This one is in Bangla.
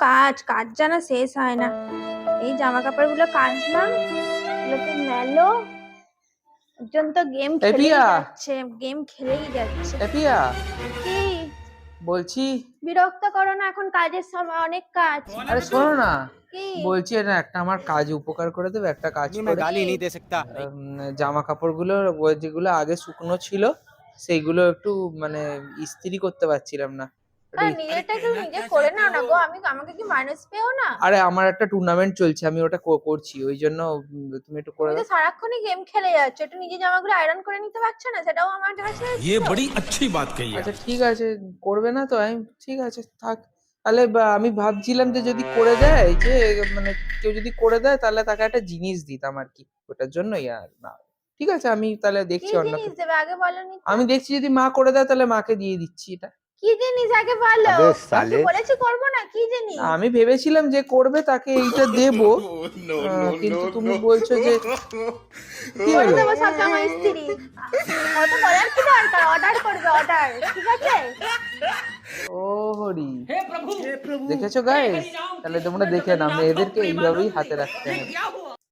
কাজ কাজ যেন শেষ হয় না। এই জামা কাপড়গুলো কাচলাম, এগুলোকে মেলো। একজন তো গেম খেলেই যাচ্ছে। এপিয়া কি বলছি, বিরক্ত করো না, এখন কাজের সময়, অনেক কাজ। আরে শোনো না, কি বলছি এটা একটা আমার কাজ উপকার করে দেবে, একটা কাজ করে। জামা কাপড়গুলো যেগুলো আগে শুকনো ছিল সেইগুলো একটু মানে ইস্ত্রি করতে পারছিলাম না। নিজেটা একটু নিজে করে নাও না গো, আমাকে কি মানুষ পেও না? আরে আমার একটা টুর্নামেন্ট চলছে, আমি ওটা করছি, ওই জন্য তুমি একটু করে তুমি তো দাও। সারাক্ষণই গেম খেলে যাচ্ছ, একটু নিজে জামাগুলো আয়রন করে নিতে পারছো না? সেটাও আমার কাছে ये बड़ी अच्छी बात कही है আচ্ছা ঠিক আছে, করবে না তো? আমি ঠিক আছে থাক তাহলে। আমি ভাবছিলাম যে যদি করে দেয়, যে মানে কেউ যদি করে দেয় তাহলে তাকে একটা জিনিস দিতাম আর কি, ওটার জন্যই। আর না, ঠিক আছে আমি তাহলে কি দেখছি অন্য জিনিস দেবে আগে বলনি তো? আমি দেখছি যদি মা করে দেয় তাহলে মাকে দিয়ে দিচ্ছি এটা। কি জিনিস আগে বলো। আমি তো বলেছি করবো না, কি জিনিস? আমি ভেবেছিলাম যে করবে তাকে এইটা দেবো, কিন্তু তুমি বলছো যে কি করে হলো? দেবো সব জামা ইস্ত্রি। অত বলার কি দরকার, অর্ডার করবে, অর্ডার, ঠিক আছে? ও হরি, দেখেছো গাইস? তাহলে তোমরা দেখে নাও, মেয়েদেরকে এইভাবেই হাতে রাখতে হবে।